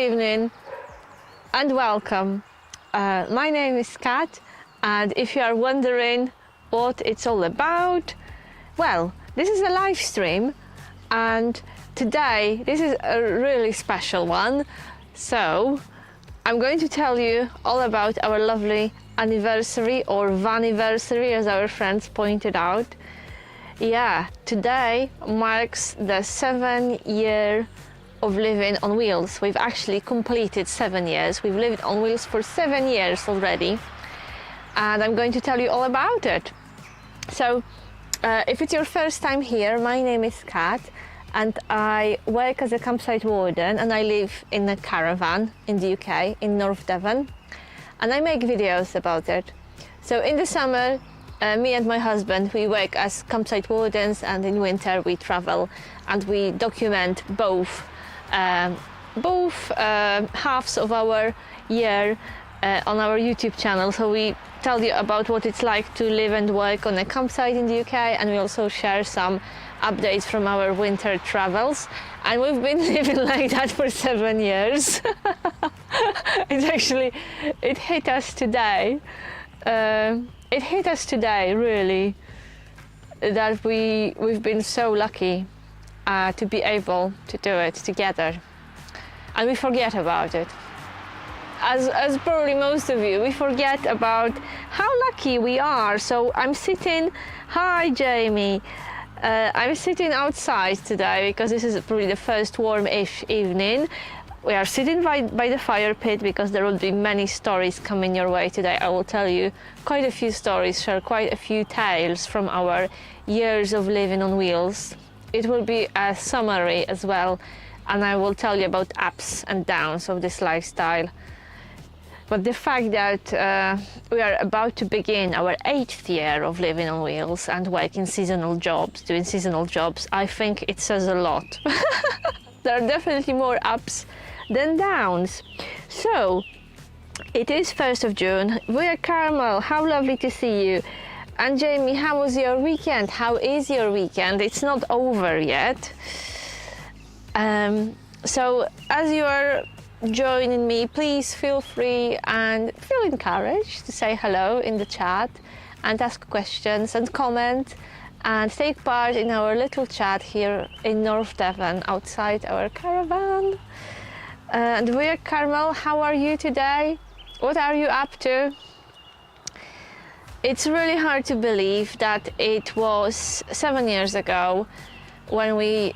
evening and welcome. My name is Kat, and if you are wondering what it's all about, well, this is a live stream, and today this is a really special one. So I'm going to tell you all about our lovely anniversary, or vaniversary as our friends pointed out. Yeah, today marks the 7-year of living on wheels. We've actually completed 7 years. We've lived on wheels for 7 years already, and I'm going to tell you all about it. So if it's your first time here, my name is Kat, and I work as a campsite warden, and I live in a caravan in the UK, in North Devon, and I make videos about it. So in the summer, me and my husband, we work as campsite wardens, and in winter we travel and we document both halves of our year on our YouTube channel. So we tell you about what it's like to live and work on a campsite in the UK, and we also share some updates from our winter travels. And we've been living like that for 7 years. It hit us today. It hit us today, really, that we've been so lucky to be able to do it together, and we forget about it. As probably most of you, we forget about how lucky we are. So I'm sitting, hi Jamie, I'm sitting outside today because this is probably the first warm-ish evening. We are sitting by the fire pit because there will be many stories coming your way today. I will tell you quite a few stories, share quite a few tales from our years of living on wheels. It will be a summary as well, and I will tell you about ups and downs of this lifestyle. But the fact that we are about to begin our 8th year of living on wheels and working seasonal jobs, doing seasonal jobs, I think it says a lot. There are definitely more ups than downs. So it is 1st of June. We are Carmel, how lovely to see you. And Jamie, how was your weekend? How is your weekend? It's not over yet. So as you are joining me, please feel free and feel encouraged to say hello in the chat and ask questions and comment and take part in our little chat here in North Devon outside our caravan. And we're Carmel, how are you today? What are you up to? It's really hard to believe that it was 7 years ago when we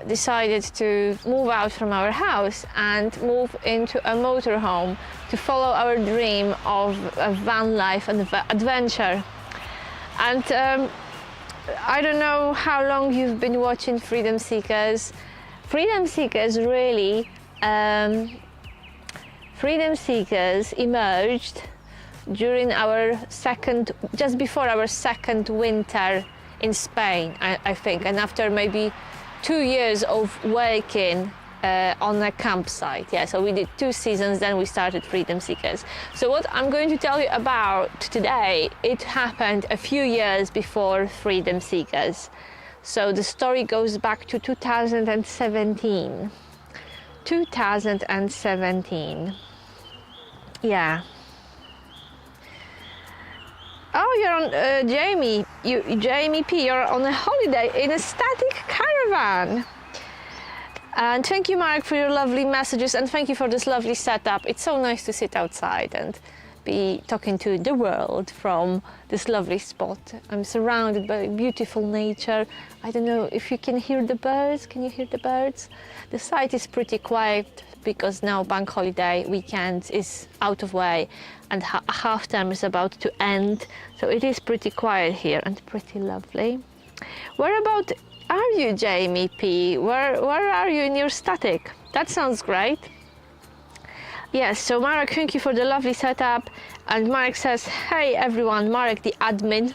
decided to move out from our house and move into a motorhome to follow our dream of a van life and adventure. And I don't know how long you've been watching Freedom Seekers. Freedom Seekers emerged during just before our second winter in Spain, I think, and after maybe 2 years of working on a campsite. Yeah, so we did 2 seasons, then we started Freedom Seekers. So what I'm going to tell you about today, it happened a few years before Freedom Seekers. So the story goes back to 2017. 2017. Yeah. Oh, you're on, Jamie, Jamie P, you're on a holiday in a static caravan. And thank you, Mark, for your lovely messages, and thank you for this lovely setup. It's so nice to sit outside and be talking to the world from this lovely spot. I'm surrounded by beautiful nature. I don't know if you can hear the birds. Can you hear the birds? The site is pretty quiet because now bank holiday weekend is out of way and half term is about to end, so it is pretty quiet here and pretty lovely. Whereabout are you, Jamie P? Where are you in your static? That sounds great. Yes, so Marek, thank you for the lovely setup. And Marek says, hey everyone, Marek the admin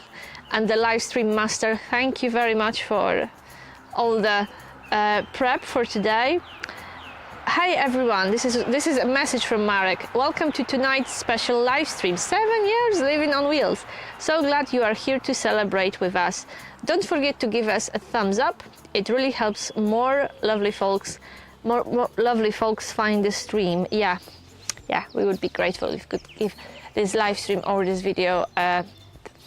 and the live stream master, thank you very much for all the prep for today. Hey everyone, this is a message from Marek. Welcome to tonight's special live stream. 7 years living on wheels. So glad you are here to celebrate with us. Don't forget to give us a thumbs up. It really helps more lovely folks more lovely folks find the stream, yeah, we would be grateful if you could give this live stream or this video a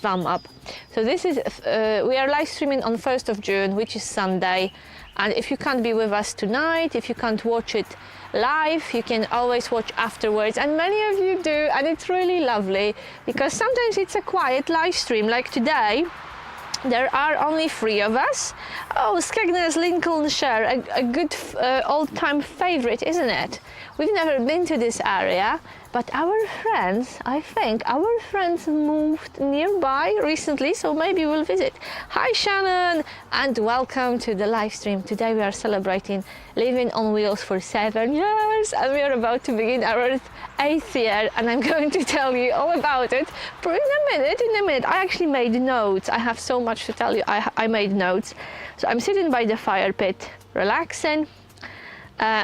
thumb up. So this is we are live streaming on 1st of June, which is Sunday, and if you can't be with us tonight, if you can't watch it live, you can always watch afterwards, and many of you do, and it's really lovely because sometimes it's a quiet live stream like today. There are only 3 of us. Oh, Skegness, Lincolnshire, a good old-time favourite, isn't it? We've never been to this area, but our friends, I think, our friends moved nearby recently, so maybe we'll visit. Hi Shannon, and welcome to the live stream. Today we are celebrating living on wheels for 7 years, and we are about to begin our 8th year, and I'm going to tell you all about it. But in a minute, I actually made notes. I have so much to tell you. I made notes. So I'm sitting by the fire pit, relaxing,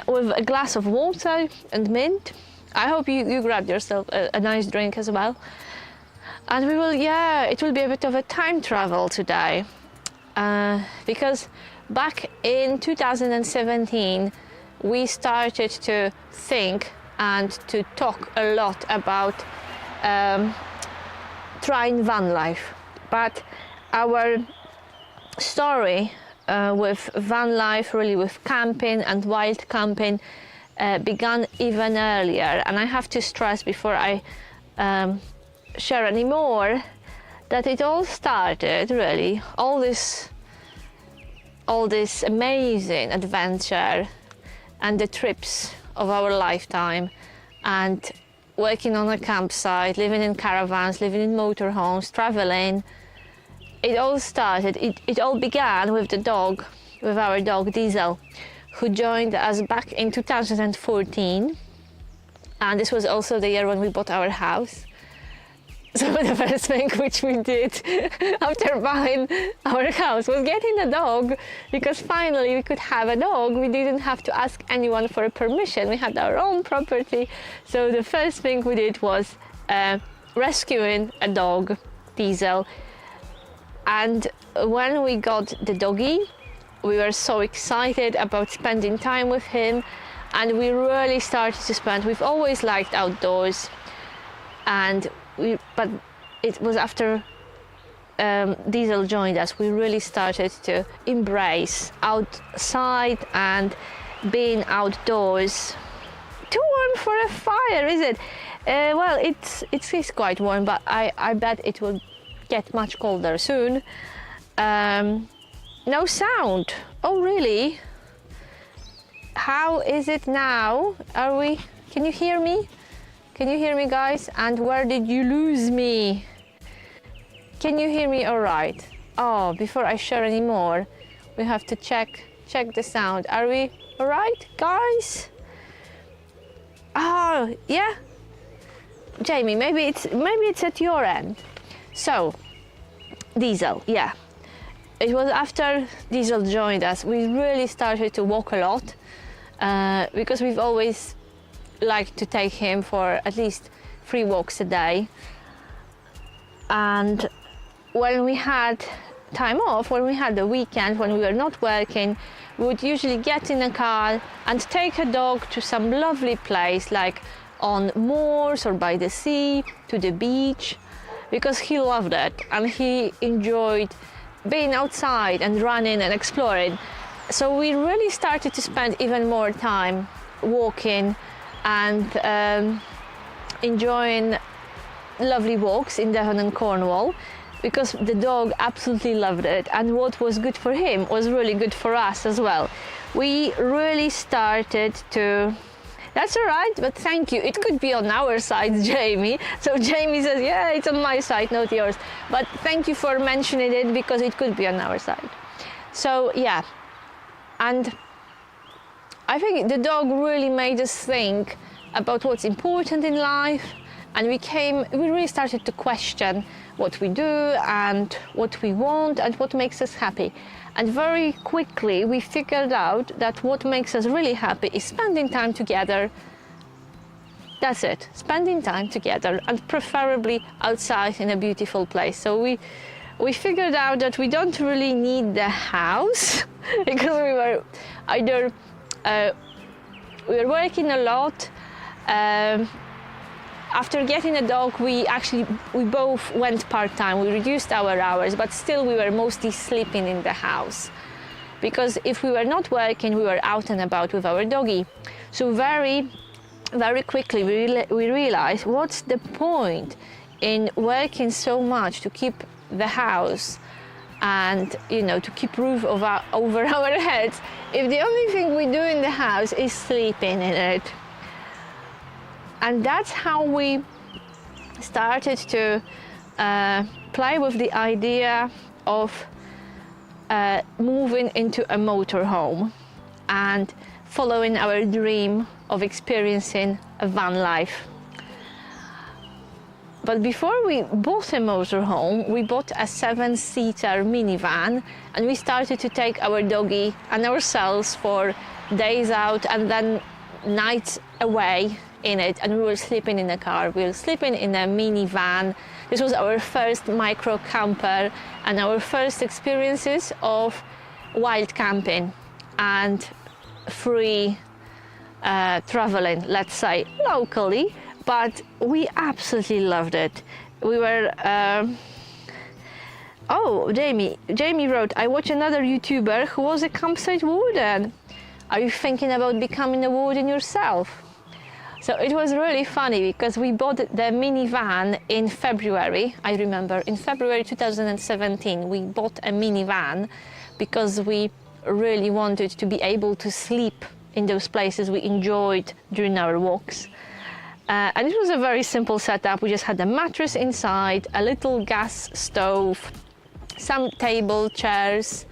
with a glass of water and mint. I hope you grabbed yourself a nice drink as well. And we will, it will be a bit of a time travel today, because back in 2017 we started to think and to talk a lot about trying van life. But our story with van life, really with camping and wild camping, began even earlier. And I have to stress before I share any more that it all started, really, all this amazing adventure and the trips of our lifetime, and working on a campsite, living in caravans, living in motorhomes, traveling. It all started, it all began with our dog Diesel, who joined us back in 2014, and this was also the year when we bought our house. So the first thing which we did after buying our house was getting a dog, because finally we could have a dog. We didn't have to ask anyone for a permission. We had our own property. So the first thing we did was rescuing a dog, Diesel. And when we got the doggy, we were so excited about spending time with him, and we really started to spend. We've always liked outdoors, but it was after Diesel joined us, we really started to embrace outside and being outdoors. Too warm for a fire, is it? Well, it's quite warm, but I bet it will get much colder soon. No sound. Oh really? How is it now? Can you hear me? Can you hear me, guys? And where did you lose me? Can you hear me all right? Oh, before I share any more, we have to check the sound. Are we all right, guys? Oh, yeah. Jamie, maybe it's at your end. So, Diesel, yeah. It was after Diesel joined us, we really started to walk a lot, because we've always liked to take him for at least 3 walks a day. And when we had time off, when we had the weekend, when we were not working, we would usually get in a car and take a dog to some lovely place, like on moors or by the sea, to the beach, because he loved it and he enjoyed being outside and running and exploring. So we really started to spend even more time walking and enjoying lovely walks in Devon and Cornwall, because the dog absolutely loved it, and what was good for him was really good for us as well. We really started to... That's all right, but thank you. It could be on our side, Jamie. So Jamie says, yeah, it's on my side, not yours. But thank you for mentioning it, because it could be on our side. So yeah, and I think the dog really made us think about what's important in life, and we really started to question what we do and what we want and what makes us happy. And very quickly we figured out that what makes us really happy is spending time together. That's it, spending time together, and preferably outside in a beautiful place. So we figured out that we don't really need the house because we were either we were working a lot. After getting a dog, we both went part-time. We reduced our hours, but still we were mostly sleeping in the house. Because if we were not working, we were out and about with our doggy. So very, very quickly we realized, what's the point in working so much to keep the house and, you know, to keep roof over our heads if the only thing we do in the house is sleeping in it. And that's how we started to play with the idea of moving into a motorhome and following our dream of experiencing a van life. But before we bought a motorhome, we bought a 7-seater minivan, and we started to take our doggy and ourselves for days out and then nights away in it, and we were sleeping in a car. We were sleeping in a minivan. This was our first micro camper and our first experiences of wild camping and free traveling, let's say, locally, but we absolutely loved it. We were oh, Jamie wrote, I watch another YouTuber who was a campsite warden. Are you thinking about becoming a warden yourself? So it was really funny because we bought the minivan in February. I remember in February 2017 we bought a minivan because we really wanted to be able to sleep in those places we enjoyed during our walks. And it was a very simple setup. We just had a mattress inside, a little gas stove, some table, chairs,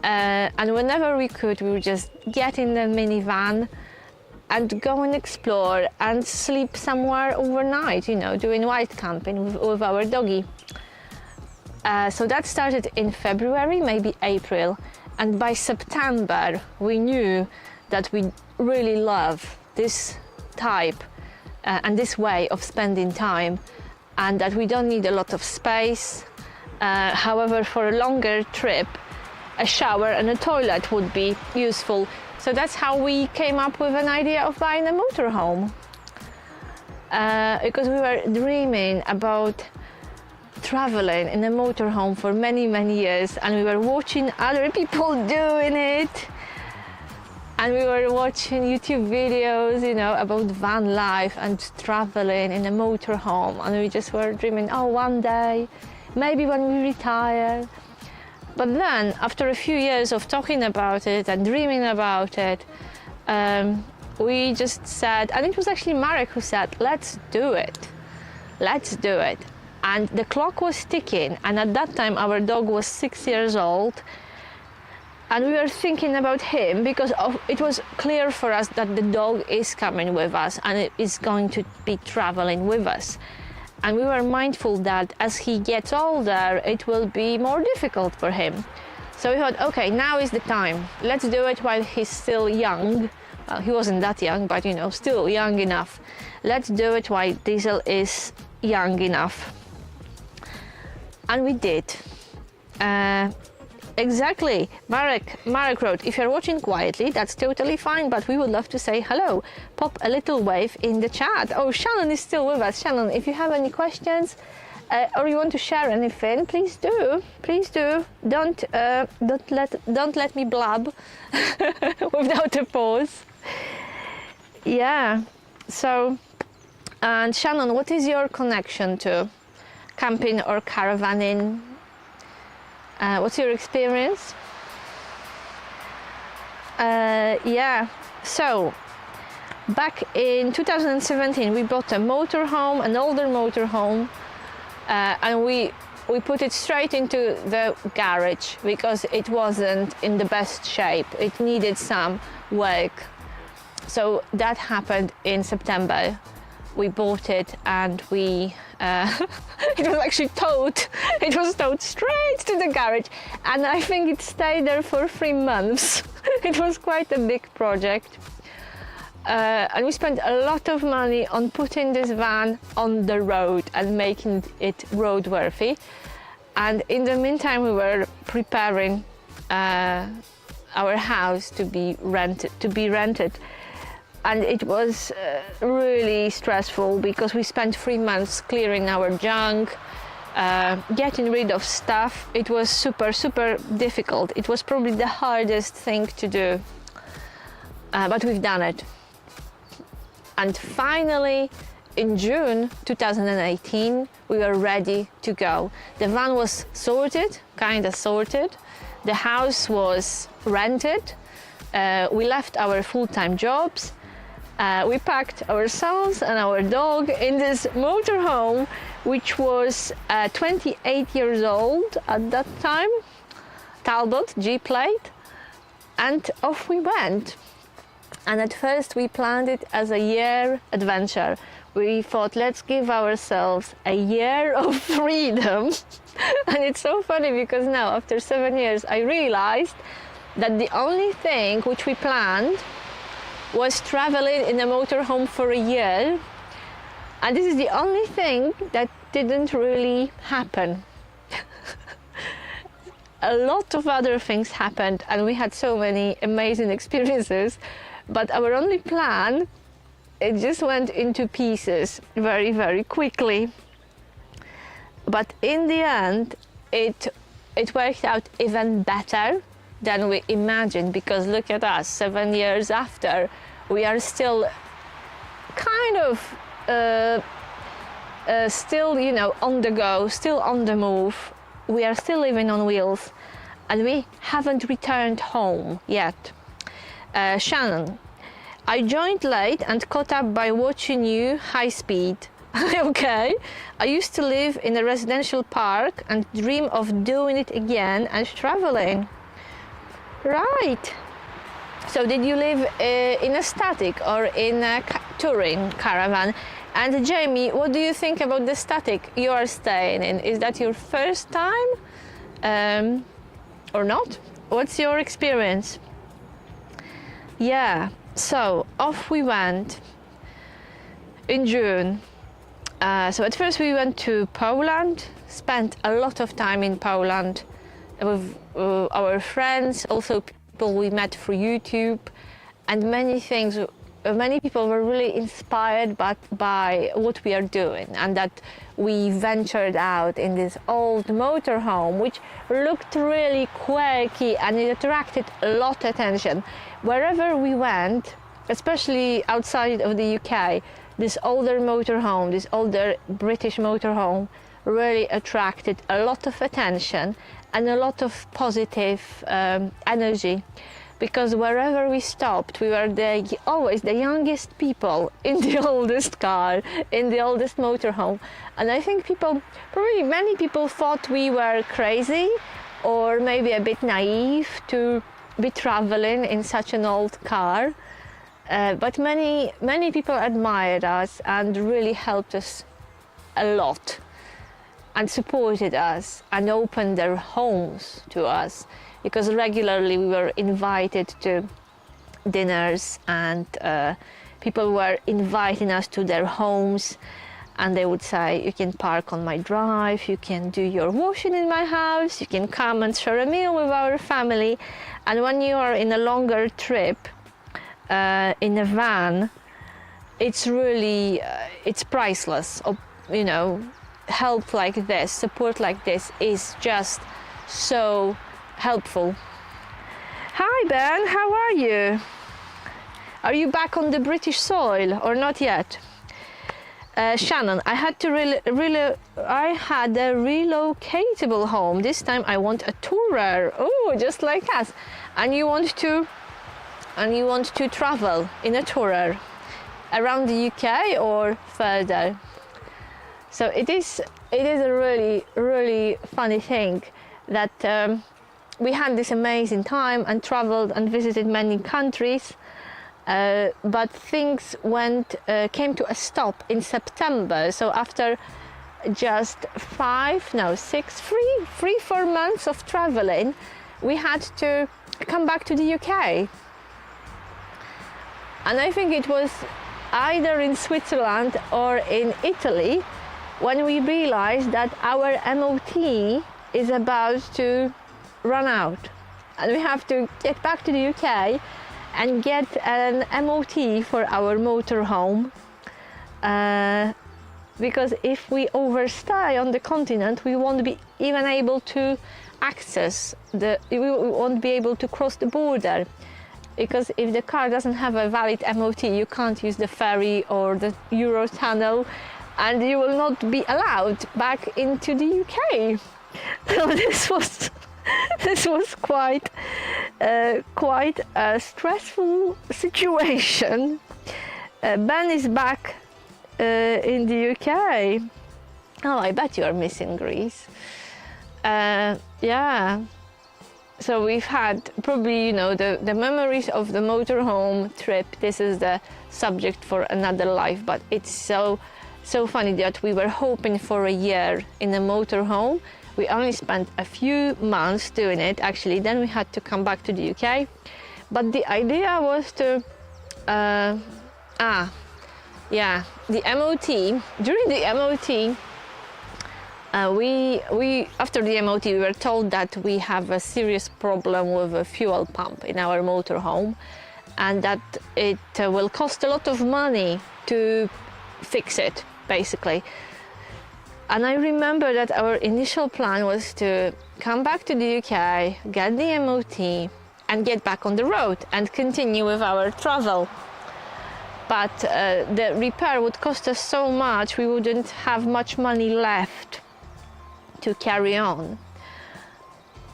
and whenever we could, we would just get in the minivan and go and explore and sleep somewhere overnight, you know, doing wild camping with our doggy. So that started in February, maybe April, and by September we knew that we really love this type and this way of spending time, and that we don't need a lot of space. However, for a longer trip, a shower and a toilet would be useful. So that's how we came up with an idea of buying a motorhome. Because we were dreaming about traveling in a motorhome for many, many years, and we were watching other people doing it. And we were watching YouTube videos, you know, about van life and traveling in a motorhome. And we just were dreaming, oh, one day, maybe when we retire. But then, after a few years of talking about it and dreaming about it, we just said, and it was actually Marek who said, let's do it. Let's do it. And the clock was ticking, and at that time our dog was 6 years old, and we were thinking about him because it was clear for us that the dog is coming with us and it is going to be traveling with us. And we were mindful that as he gets older, it will be more difficult for him. So we thought, okay, now is the time. Let's do it while he's still young. Well, he wasn't that young, but you know, still young enough. Let's do it while Diesel is young enough. And we did. Exactly. Marek wrote, if you're watching quietly, that's totally fine, but we would love to say hello. Pop a little wave in the chat. Oh, Shannon is still with us. Shannon, if you have any questions or you want to share anything, please do. Please do. Don't let me blab without a pause. Yeah. So, and Shannon, what is your connection to camping or caravanning? What's your experience? Yeah, so back in 2017 we bought a motorhome, an older motorhome, and we put it straight into the garage because it wasn't in the best shape. It needed some work. So that happened in September. We bought it and we it was actually towed. It was towed straight to the garage, and I think it stayed there for 3 months. It was quite a big project, and we spent a lot of money on putting this van on the road and making it roadworthy. And in the meantime, we were preparing our house to be rented. and it was really stressful because we spent 3 months clearing our junk, getting rid of stuff. It was super difficult. It was probably the hardest thing to do, but we've done it. And finally, in June 2018, we were ready to go. The van was sorted, kind of sorted. The house was rented. We left our full-time jobs. We packed ourselves and our dog in this motorhome, which was 28 years old at that time, Talbot G-plate, and off we went. And at first we planned it as a year adventure. We thought, let's give ourselves a year of freedom. And it's so funny because now, after 7 years, I realized that the only thing which we planned was traveling in a motorhome for a year. And this is the only thing that didn't really happen. A lot of other things happened and we had so many amazing experiences, but our only plan, it just went into pieces very quickly. But in the end, it worked out even better than we imagined, because look at us, 7 years after, we are still kind of still, you know, on the go, still on the move. We are still living on wheels and we haven't returned home yet. Shannon, I joined late and caught up by watching you high speed. Okay, I used to live in a residential park and dream of doing it again and traveling. Right. So did you live in a static or in a touring caravan? And Jamie, what do you think about the static you are staying in? Is that your first time or not? What's your experience? Yeah, so off we went in June. So at first we went to Poland, spent a lot of time in Poland with our friends, also people we met through YouTube, and many things. Many people were really inspired by what we are doing, and that we ventured out in this old motorhome, which looked really quirky and it attracted a lot of attention. Wherever we went, especially outside of the UK, this older motorhome, this older British motorhome, really attracted a lot of attention and a lot of positive energy. Because wherever we stopped, we were always the youngest people in the oldest car, in the oldest motorhome. And I think probably many people thought we were crazy or maybe a bit naive to be traveling in such an old car. But many people admired us and really helped us a lot and supported us and opened their homes to us. Because regularly we were invited to dinners and people were inviting us to their homes, and they would say, you can park on my drive, you can do your washing in my house, you can come and share a meal with our family. And when you are in a longer trip in a van, it's really, it's priceless. You know, help like this, support like this is just so helpful. Hi Ben, how are you? Are you back on the British soil or not yet? Shannon, I had a relocatable home. This time I want a tourer. Oh, just like us. And you want to travel in a tourer around the UK or further. So it is a really funny thing that we had this amazing time and traveled and visited many countries, but things came to a stop in September. So after just 4 months of traveling, we had to come back to the UK. And I think it was either in Switzerland or in Italy when we realized that our MOT is about to run out and we have to get back to the UK and get an MOT for our motorhome, because if we overstay on the continent, we won't be even able to we won't be able to cross the border, because if the car doesn't have a valid MOT, you can't use the ferry or the Eurotunnel, and you will not be allowed back into the UK. So this was quite a stressful situation. Ben is back in the UK. Oh, I bet you are missing Greece. Yeah. So we've had probably, you know, the memories of the motorhome trip. This is the subject for another life, but it's so funny that we were hoping for a year in a motorhome. We only spent a few months doing it, actually. Then we had to come back to the UK. But the idea was to, the MOT. During the MOT, after the MOT, we were told that we have a serious problem with a fuel pump in our motorhome, and that it will cost a lot of money to fix it, basically. And I remember that our initial plan was to come back to the UK, get the MOT, and get back on the road and continue with our travel. But the repair would cost us so much, we wouldn't have much money left to carry on.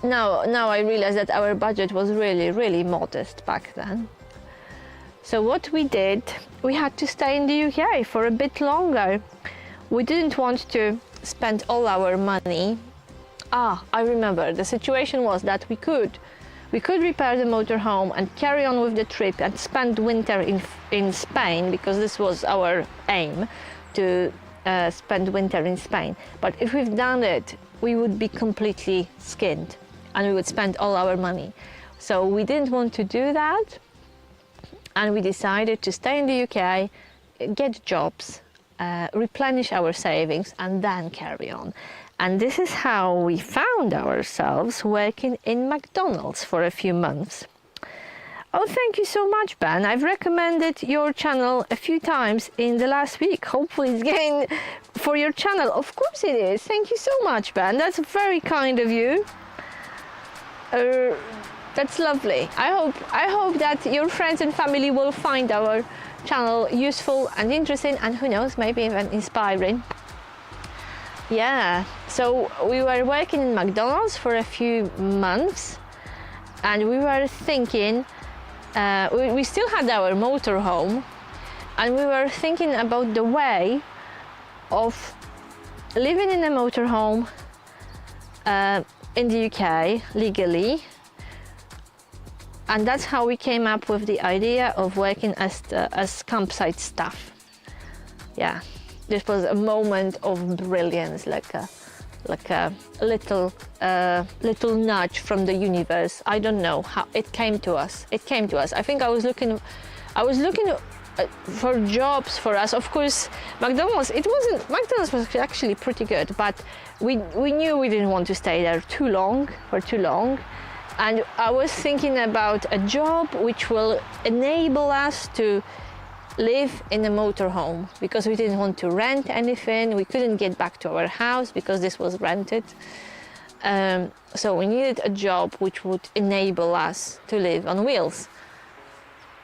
Now I realize that our budget was really modest back then. So what we did, we had to stay in the UK for a bit longer. We didn't want to spend all our money. I remember, the situation was that we could repair the motorhome and carry on with the trip and spend winter in Spain, because this was our aim, to spend winter in Spain. But if we've done it, we would be completely skinned and we would spend all our money. So we didn't want to do that, and we decided to stay in the UK, get jobs, replenish our savings, and then carry on. And this is how we found ourselves working in McDonald's for a few months. Oh, thank you so much, Ben. I've recommended your channel a few times in the last week. Hopefully it's getting for your channel. Of course it is. Thank you so much, Ben. That's very kind of you. That's lovely. I hope that your friends and family will find our channel useful and interesting, and who knows, maybe even inspiring. Yeah, so we were working in McDonald's for a few months, and we were thinking, we still had our motorhome, and we were thinking about the way of living in a motorhome in the UK legally. And that's how we came up with the idea of working as campsite staff. Yeah, this was a moment of brilliance, like a little nudge from the universe. I don't know how it came to us. I think I was looking for jobs for us. Of course, McDonald's was actually pretty good, but we knew we didn't want to stay there for too long. And I was thinking about a job which will enable us to live in a motorhome, because we didn't want to rent anything. We couldn't get back to our house because this was rented. So we needed a job which would enable us to live on wheels.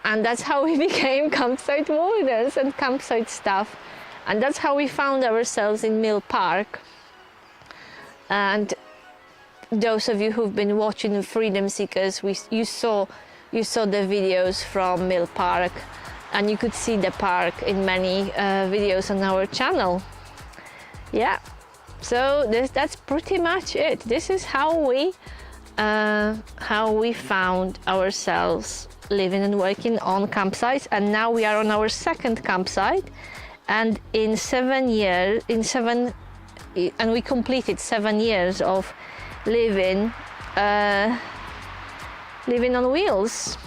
And that's how we became campsite wardens and campsite staff. And that's how we found ourselves in Mill Park. And those of you who've been watching Freedom Seekers, you saw the videos from Mill Park, and you could see the park in many videos on our channel. Yeah, so that's pretty much it. This is how we found ourselves living and working on campsites, and now we are on our second campsite, and in 7 years, and we completed 7 years of living on wheels.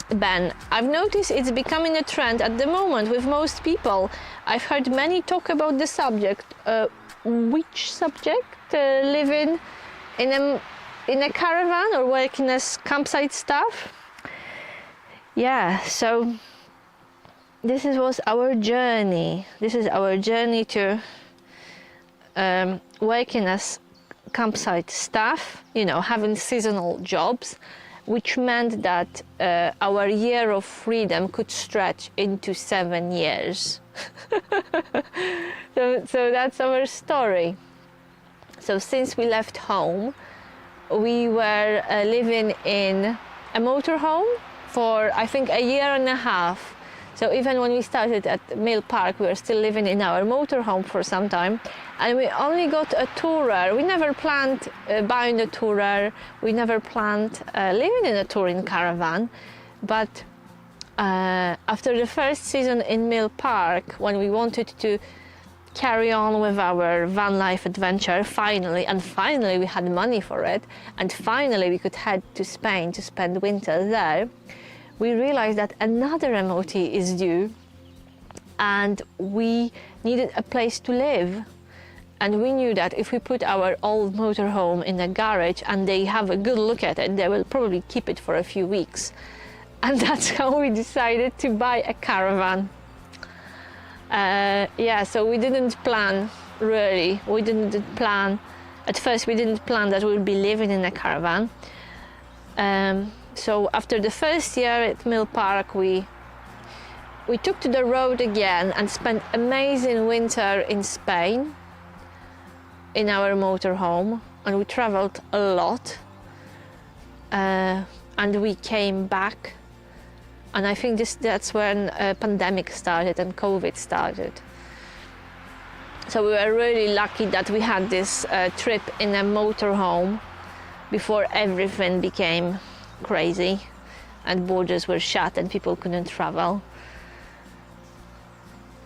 Ben, I've noticed it's becoming a trend at the moment with most people. I've heard many talk about the subject. Which subject? Living in a caravan or working as campsite staff? yeah, so was our journey. This is our journey to working as campsite staff, you know, having seasonal jobs, which meant that our year of freedom could stretch into 7 years. So that's our story. So since we left home, we were living in a motorhome for I think a year and a half. So even when we started at Mill Park, we were still living in our motorhome for some time, and we only got a tourer. We never planned buying a tourer. We never planned living in a touring caravan. But after the first season in Mill Park, when we wanted to carry on with our van life adventure, finally we had money for it, and finally we could head to Spain to spend winter there, we realized that another MOT is due and we needed a place to live. And we knew that if we put our old motorhome in a garage and they have a good look at it, they will probably keep it for a few weeks. And that's how we decided to buy a caravan. Yeah, so we didn't plan, really. We didn't plan, at first we didn't plan that we would be living in a caravan. So after the first year at Mill Park, we took to the road again and spent amazing winter in Spain in our motorhome, and we traveled a lot. And we came back, and I think that's when a pandemic started and COVID started. So we were really lucky that we had this trip in a motorhome before everything became crazy and borders were shut and people couldn't travel.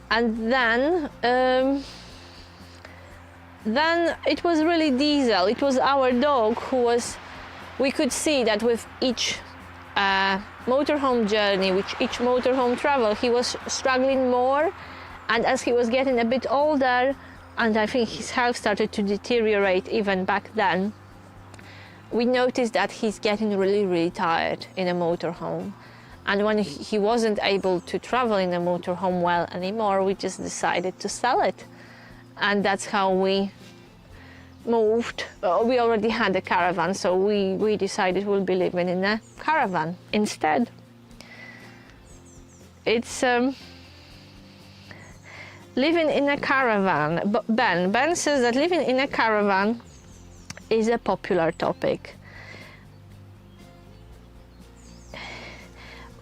And then it was really Diesel. It was our dog we could see that with each motorhome journey, with each motorhome travel, he was struggling more, and as he was getting a bit older, and I think his health started to deteriorate even back then, we noticed that he's getting really tired in a motorhome. And when he wasn't able to travel in a motorhome well anymore, we just decided to sell it. And that's how we moved. We already had a caravan, so we decided we'll be living in a caravan instead. It's living in a caravan. But Ben says that living in a caravan is a popular topic.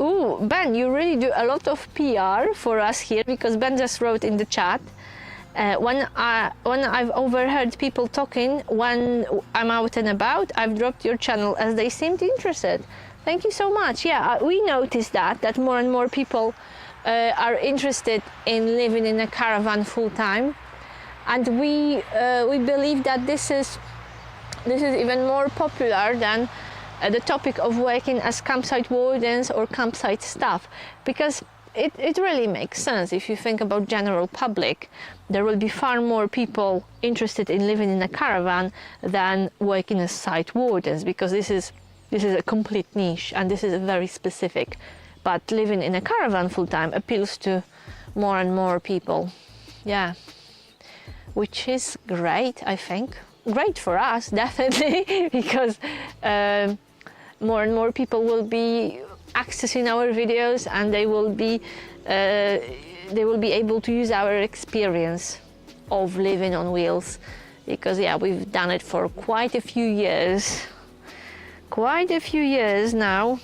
Ooh, Ben, you really do a lot of PR for us here, because Ben just wrote in the chat, when I've overheard people talking when I'm out and about, I've dropped your channel as they seemed interested. Thank you so much. Yeah, we noticed that more and more people are interested in living in a caravan full time, and we believe that this is even more popular than the topic of working as campsite wardens or campsite staff, because it really makes sense. If you think about general public, there will be far more people interested in living in a caravan than working as site wardens, because this is a complete niche and this is very specific. But living in a caravan full time appeals to more and more people. Yeah, which is great, I think. Great for us, definitely, because more and more people will be accessing our videos, and they will be able to use our experience of living on wheels, because yeah, we've done it for quite a few years now.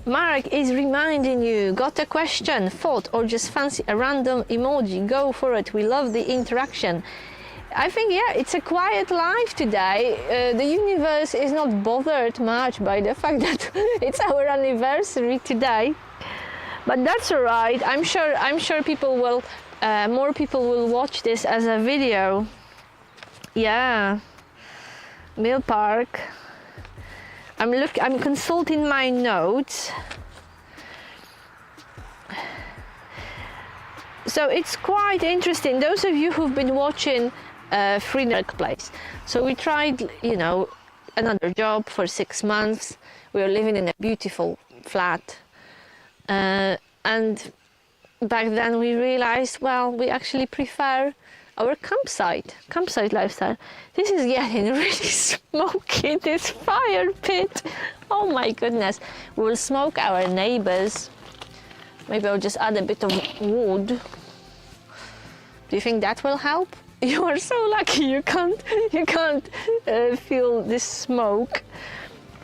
Mark is reminding you, got a question, thought, or just fancy a random emoji? Go for it, we love the interaction. I think, yeah, it's a quiet life today. The universe is not bothered much by the fact that it's our anniversary today, but that's all right. I'm sure people will, more people will watch this as a video. Yeah, Mill Park. I'm consulting my notes. So it's quite interesting. Those of you who've been watching Free Workplace. So we tried, you know, another job for 6 months. We were living in a beautiful flat, and back then we realized, well, we actually prefer our campsite lifestyle. This is getting really smoky, this fire pit. Oh my goodness. We will smoke our neighbors. Maybe I'll just add a bit of wood. Do you think that will help? You are so lucky you can't feel this smoke.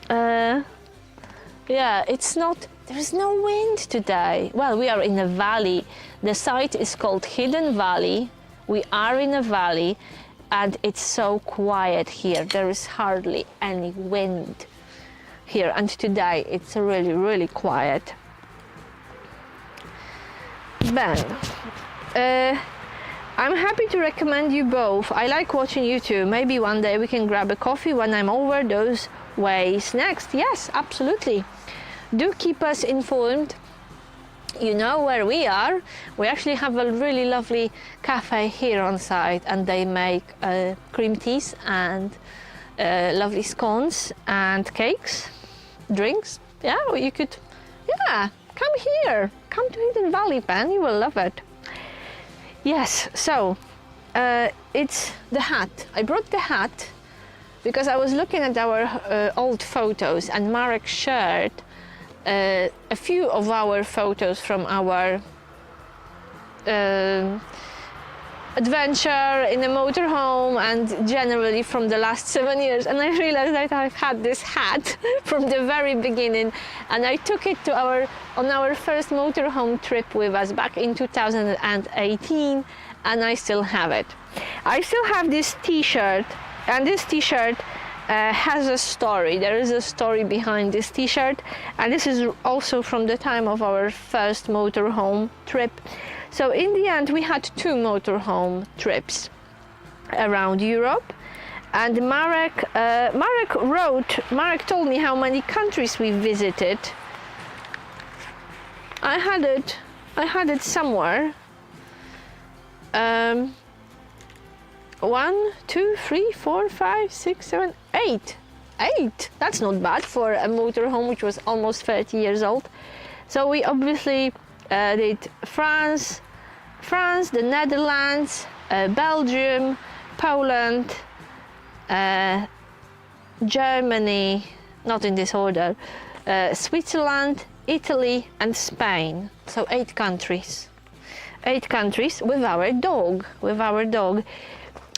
Yeah, there is no wind today. Well, we are in a valley. The site is called Hidden Valley. We are in a valley and it's so quiet here. There is hardly any wind here, and today it's really, really quiet. Ben, I'm happy to recommend you both. I like watching you too. Maybe one day we can grab a coffee when I'm over those ways next. Yes, absolutely. Do keep us informed. You know where we are. We actually have a really lovely cafe here on site, and they make cream teas and lovely scones and cakes, drinks. Yeah, or you could, yeah, come here. Come to Hidden Valley, Ben. You will love it. Yes, so it's the hat. I brought the hat because I was looking at our old photos, and Marek shared a few of our photos from our adventure in a motorhome and generally from the last 7 years, and I realized that I've had this hat from the very beginning, and I took it to on our first motorhome trip with us back in 2018, and I still have it. I still have this t-shirt, and this t-shirt has a story. There is a story behind this t-shirt, and this is also from the time of our first motorhome trip. So in the end we had 2 motorhome trips around Europe, and Marek told me how many countries we visited. I had it somewhere. 1, 2, 3, 4, 5, 6, 7, 8. 8! That's not bad for a motorhome which was almost 30 years old. So we obviously did France, the Netherlands, Belgium, Poland, Germany, not in this order, Switzerland, Italy and Spain. So 8 countries. 8 countries with our dog.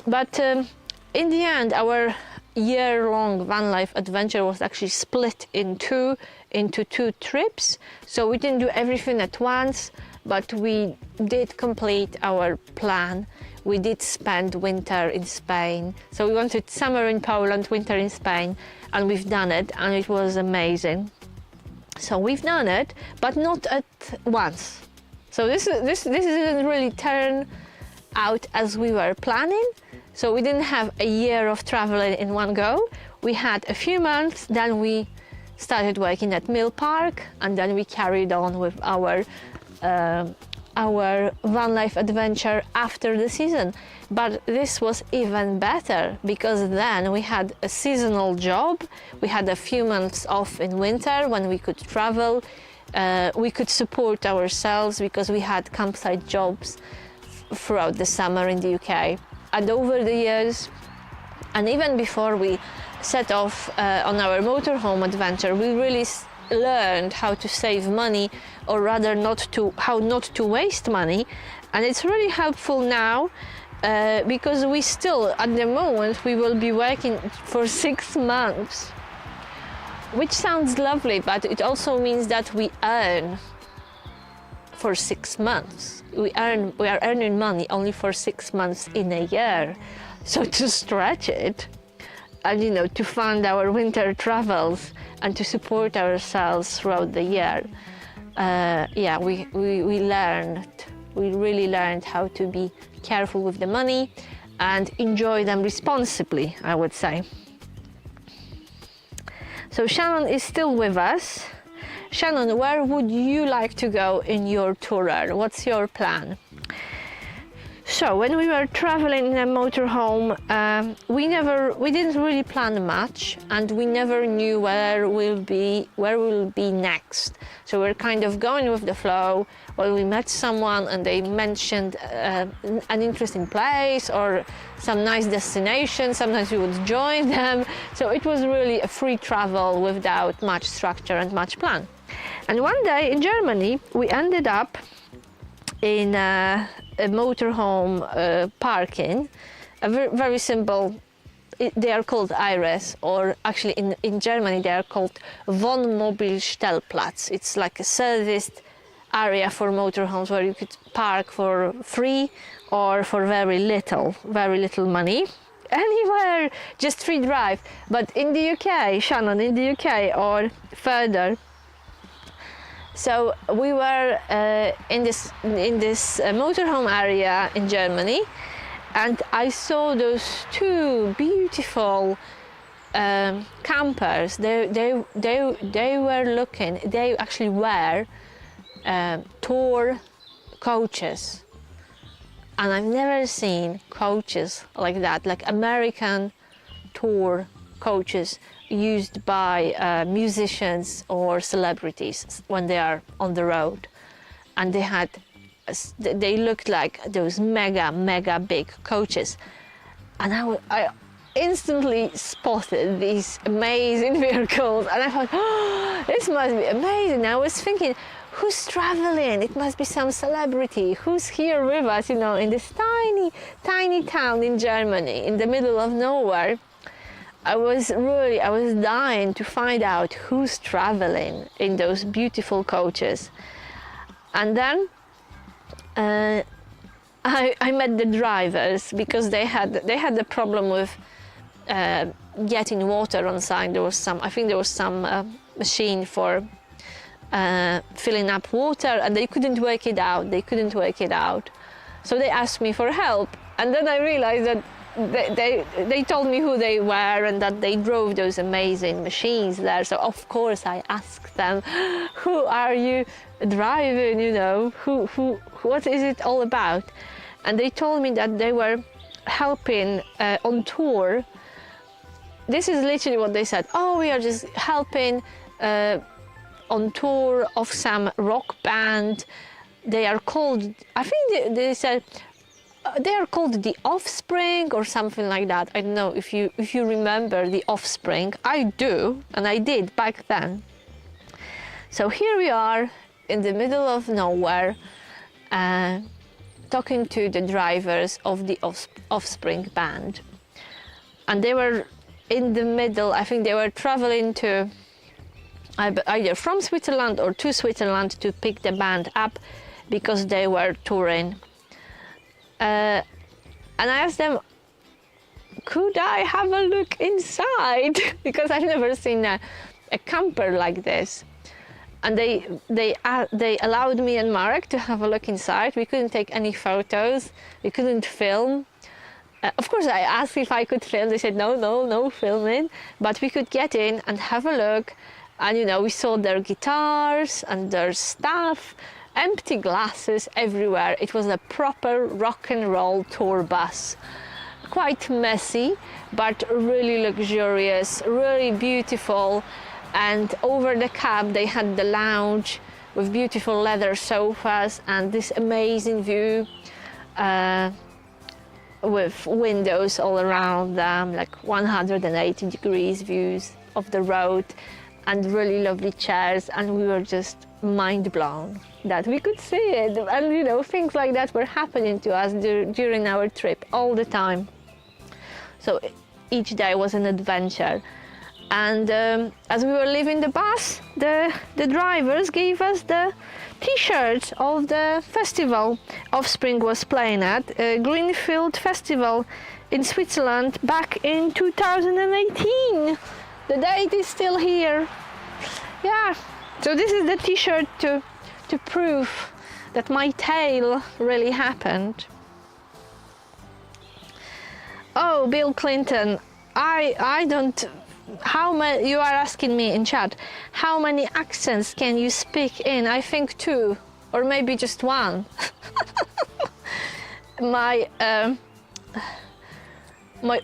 But in the end, our year-long van life adventure was actually split into 2 trips. So we didn't do everything at once, but we did complete our plan. We did spend winter in Spain. So we wanted summer in Poland, winter in Spain, and we've done it, and it was amazing. So we've done it, but not at once. So this didn't really turn out as we were planning. So we didn't have a year of traveling in one go. We had a few months, then we started working at Mill Park, and then we carried on with our van life adventure after the season. But this was even better because then we had a seasonal job. We had a few months off in winter when we could travel. We could support ourselves because we had campsite jobs throughout the summer in the UK. And over the years, and even before we set off on our motorhome adventure, we really learned how to save money, or rather how not to waste money. And it's really helpful now because we still, at the moment, we will be working for 6 months, which sounds lovely, but it also means that we earn for 6 months. We are earning money only for 6 months in a year. So to stretch it and to fund our winter travels and to support ourselves throughout the year, yeah, we really learned how to be careful with the money and enjoy them responsibly, I would say. So Shannon is still with us. Shannon, where would you like to go in your tourer? What's your plan? So when we were traveling in a motorhome, we didn't really plan much, and we never knew where we'll be next. So we're kind of going with the flow. Well, we met someone and they mentioned an interesting place or some nice destination. Sometimes we would join them. So it was really a free travel without much structure and much plan. And one day in Germany, we ended up in a motorhome parking, a very simple. They are called IRES, or actually in Germany they are called Wohnmobilstellplatz. It's like a serviced area for motorhomes where you could park for free or for very little money. Anywhere, just free drive. But in the UK, Shannon, in the UK or further. So we were in this motorhome area in Germany, and I saw those two beautiful campers. They actually were tour coaches, and I've never seen coaches like that, like American tour coaches used by musicians or celebrities when they are on the road. And they looked like those mega big coaches, and I instantly spotted these amazing vehicles, and I thought, oh, this must be amazing. I was thinking, who's traveling? It must be some celebrity who's here with us, you know, in this tiny town in Germany, in the middle of nowhere. I was dying to find out who's traveling in those beautiful coaches. And then I met the drivers, because they had the problem with getting water on site. I think there was some machine for filling up water, and they couldn't work it out. So they asked me for help, and then I realized that they told me who they were and that they drove those amazing machines there. So of course I asked them, who are you driving, you know, what is it all about? And they told me that they were helping on tour. This is literally what they said. Oh, we are just helping on tour of some rock band. They are called, I think they said, they are called The Offspring or something like that. I don't know if you remember The Offspring. I do, and I did back then. So here we are in the middle of nowhere, talking to the drivers of the Offspring band. And they were in the middle, I think they were traveling to either from Switzerland or to Switzerland to pick the band up, because they were touring. And I asked them, could I have a look inside? Because I've never seen a camper like this. And they allowed me and Marek to have a look inside. We couldn't take any photos. We couldn't film. Of course, I asked if I could film. They said, no filming. But we could get in and have a look. And, you know, we saw their guitars and their stuff. Empty glasses everywhere. It was a proper rock and roll tour bus. Quite messy, but really luxurious, really beautiful. And over the cab they had the lounge with beautiful leather sofas and this amazing view with windows all around them, like 180 degrees views of the road, and really lovely chairs. And we were just mind blown that we could see it, and you know, things like that were happening to us during our trip all the time. So each day was an adventure. And as we were leaving the bus, the drivers gave us the t-shirts of the festival Offspring was playing at, Greenfield Festival in Switzerland back in 2018. The date is still here. Yeah, so this is the t-shirt to prove that my tale really happened. Oh, Bill Clinton, I don't, how many, you are asking me in chat, how many accents can you speak in? I think 2, or maybe just 1. my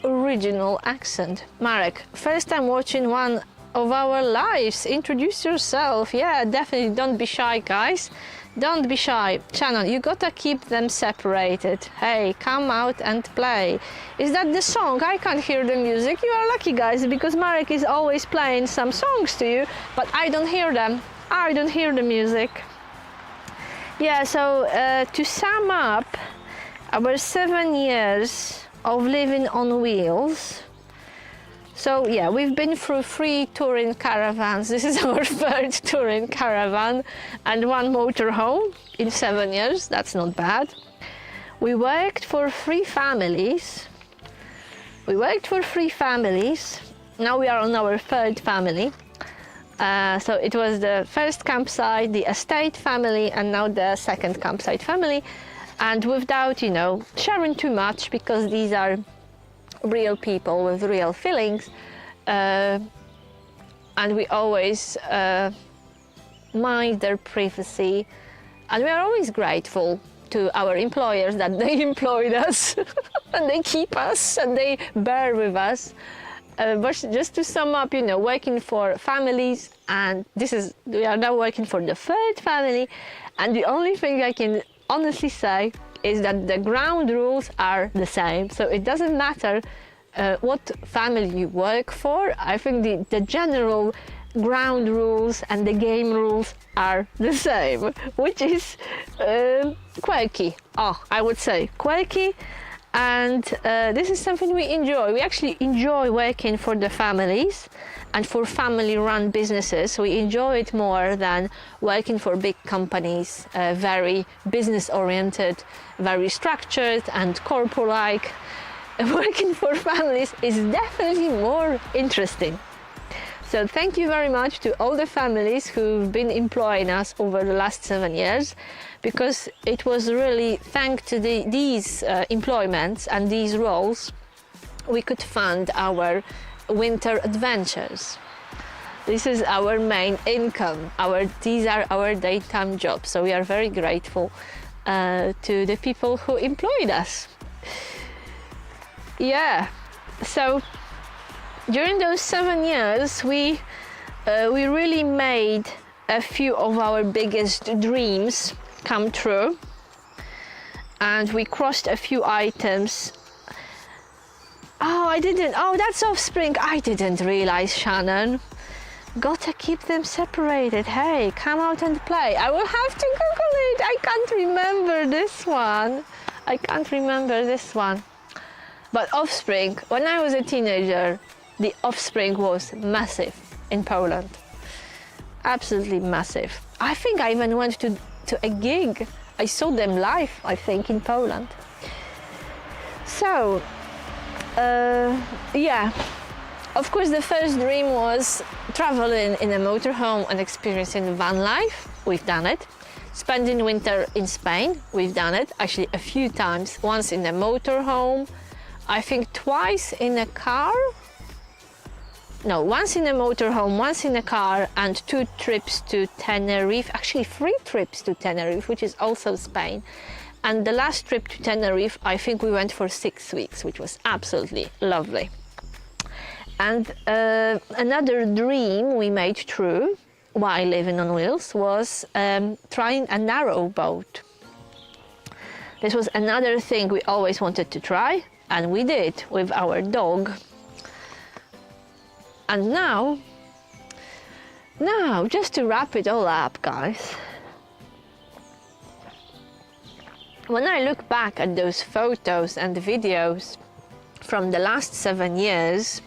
original accent. Marek, first time watching one of our lives. Introduce yourself. Yeah, definitely. Don't be shy, guys. Don't be shy. Shannon, you gotta keep them separated. Hey, come out and play. Is that the song? I can't hear the music. You are lucky, guys, because Marek is always playing some songs to you, but I don't hear them. I don't hear the music. Yeah, so to sum up our 7 years of living on wheels. So yeah, we've been through 3 touring caravans. This is our 3rd touring caravan and 1 motorhome in 7 years. That's not bad. We worked for 3 families. Now we are on our 3rd family. So it was the first campsite, the estate family, and now the 2nd campsite family. And without, you know, sharing too much, because these are real people with real feelings, and we always mind their privacy, and we are always grateful to our employers that they employed us and they keep us and they bear with us. But just to sum up, you know, working for families, and we are now working for the 3rd family, and the only thing I can honestly say is that the ground rules are the same. So it doesn't matter what family you work for. I think the general ground rules and the game rules are the same, which is quirky. I would say quirky. And this is something we enjoy. We actually enjoy working for the families and for family-run businesses. We enjoy it more than working for big companies, very business-oriented, very structured and corporate-like. Working for families is definitely more interesting. So thank you very much to all the families who've been employing us over the last 7 years, because it was really thanks to these employments and these roles we could fund our winter adventures. This is our main income. These are our daytime jobs. So we are very grateful to the people who employed us. Yeah, so during those 7 years, we really made a few of our biggest dreams come true, and we crossed a few items. Oh, that's Offspring. I didn't realize, Shannon. Gotta keep them separated. Hey, come out and play. I will have to Google it. I can't remember this one. But Offspring, when I was a teenager, the Offspring was massive in Poland. Absolutely massive. I think I even went to a gig. I saw them live, I think, in Poland. So, yeah. Of course, the first dream was traveling in a motorhome and experiencing van life. We've done it. Spending winter in Spain. We've done it. Actually, a few times. Once in a motorhome. I think twice in a car. No, once in a motorhome, once in a car, and 2 trips to Tenerife. Actually, 3 trips to Tenerife, which is also Spain. And the last trip to Tenerife, I think we went for 6 weeks, which was absolutely lovely. And another dream we made true while living on wheels was trying a narrow boat. This was another thing we always wanted to try, and we did with our dog. And now, just to wrap it all up, guys, when I look back at those photos and videos from the last 7 years,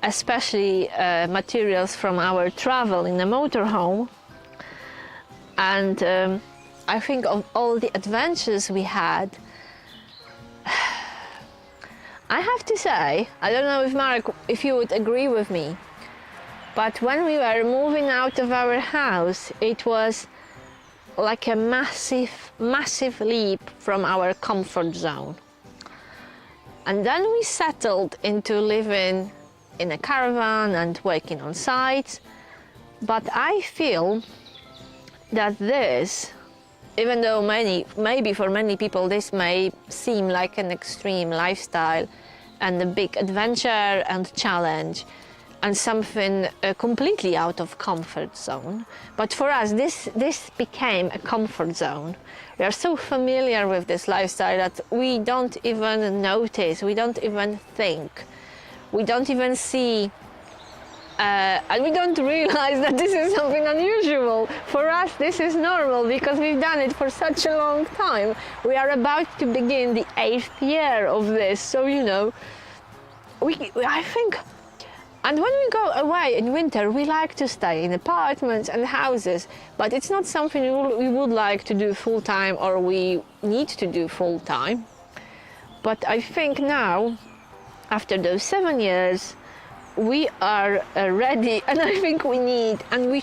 especially materials from our travel in the motorhome, and I think of all the adventures we had, I have to say, I don't know if Marek, if you would agree with me, but when we were moving out of our house, it was like a massive leap from our comfort zone. And then we settled into living in a caravan and working on sites. But I feel that this even though maybe for many people this may seem like an extreme lifestyle and a big adventure and challenge and something completely out of comfort zone, but for us this became a comfort zone. We are so familiar with this lifestyle that we don't even notice, we don't even think, we don't even see, and we don't realize that this is something unusual. For us this is normal because we've done it for such a long time. We are about to begin the 8th year of this, so you know, I think. And when we go away in winter, we like to stay in apartments and houses, but it's not something we would like to do full-time or we need to do full-time. But I think now, after those 7 years, we are ready, and I think we need, and we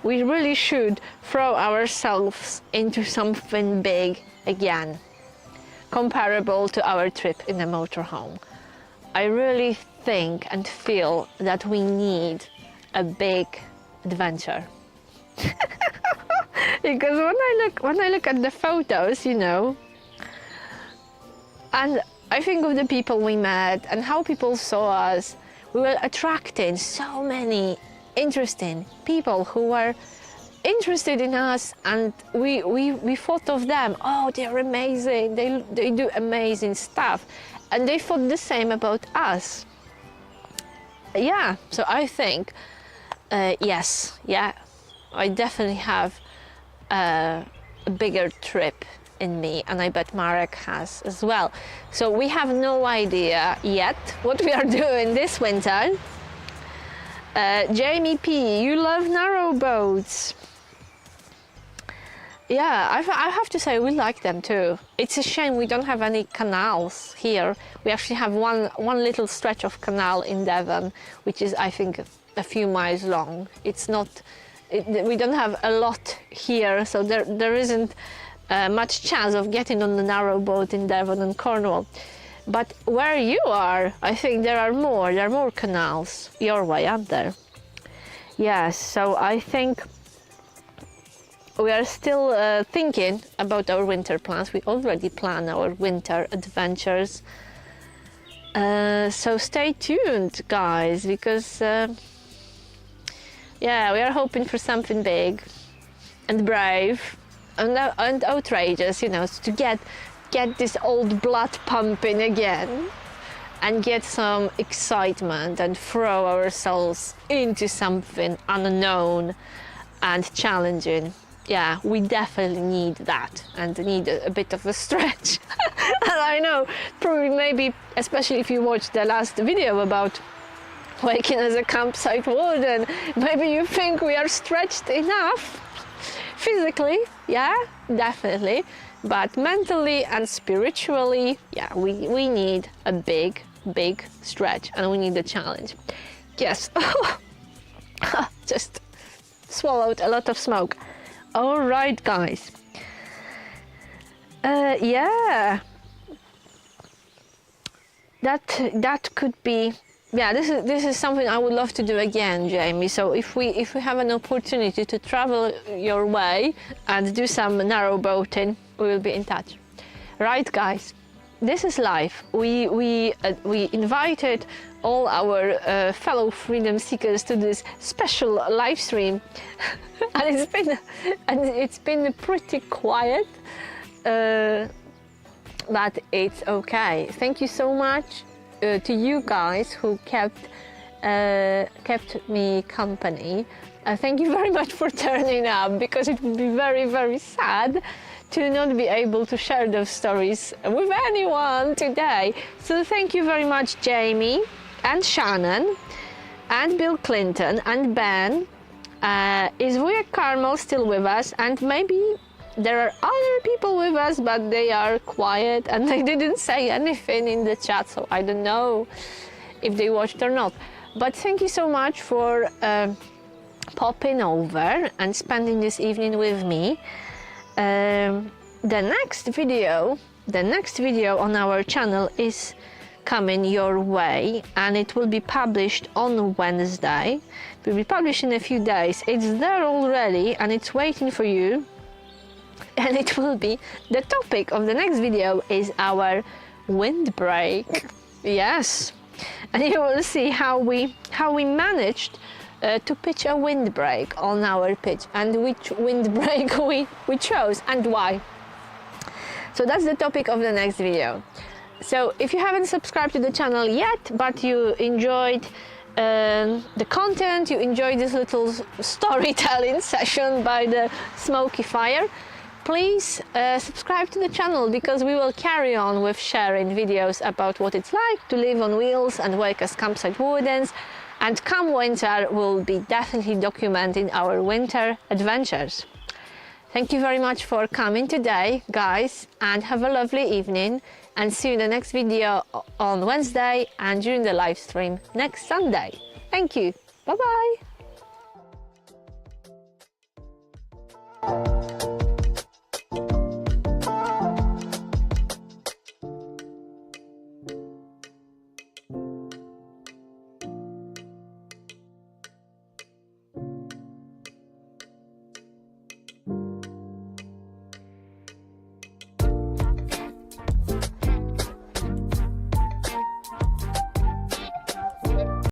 really should throw ourselves into something big again, comparable to our trip in a motorhome. I really think and feel that we need a big adventure. Because when I look at the photos, you know, and I think of the people we met and how people saw us, we were attracting so many interesting people who were interested in us, and we thought of them, oh, they're amazing, they do amazing stuff, and they thought the same about us. Yeah, so I think, yes, yeah, I definitely have a bigger trip in me, and I bet Marek has as well. So we have no idea yet what we are doing this winter. Jamie P, you love narrow boats. Yeah, I have to say we like them too. It's a shame we don't have any canals here. We actually have one little stretch of canal in Devon, which is, I think, a few miles long. It's not, we don't have a lot here, so there isn't much chance of getting on the narrow boat in Devon and Cornwall. But where you are, I think there are more canals your way, aren't there? Yes, so I think we are still thinking about our winter plans. We already plan our winter adventures. So stay tuned, guys, because yeah, we are hoping for something big and brave and outrageous, you know, to get this old blood pumping again and get some excitement and throw ourselves into something unknown and challenging. Yeah, we definitely need that and need a bit of a stretch. And I know, probably maybe, especially if you watched the last video about working as a campsite warden, maybe you think we are stretched enough physically, yeah, definitely, but mentally and spiritually, yeah, we need a big stretch, and we need a challenge. Yes. Just swallowed a lot of smoke. All right, guys. Yeah, that could be. Yeah, this is something I would love to do again, Jamie. So if we have an opportunity to travel your way and do some narrow boating, we will be in touch. Right, guys. This is life. We invited all our fellow freedom seekers to this special live stream, and it's been pretty quiet, but it's okay. Thank you so much to you guys who kept me company. Thank you very much for turning up, because it would be very sad to not be able to share those stories with anyone today. So thank you very much, Jamie and Shannon and Bill Clinton and Ben. Is Vuya Carmel still with us? And maybe there are other people with us, but they are quiet and they didn't say anything in the chat, so I don't know if they watched or not. But thank you so much for popping over and spending this evening with me. The next video on our channel is coming your way, and it will be published on Wednesday. It will be published in a few days. It's there already and it's waiting for you. and it will be the topic of the next video is our windbreak. Yes, and you will see how we managed to pitch a windbreak on our pitch, and which windbreak we chose and why. So that's the topic of the next video. So if you haven't subscribed to the channel yet, but you enjoyed the content, you enjoyed this little storytelling session by the smoky fire, please subscribe to the channel, because we will carry on with sharing videos about what it's like to live on wheels and work as campsite wardens, and come winter we'll be definitely documenting our winter adventures. Thank you very much for coming today, guys, and have a lovely evening, and see you in the next video on Wednesday and during the live stream next Sunday. Thank you. Bye bye.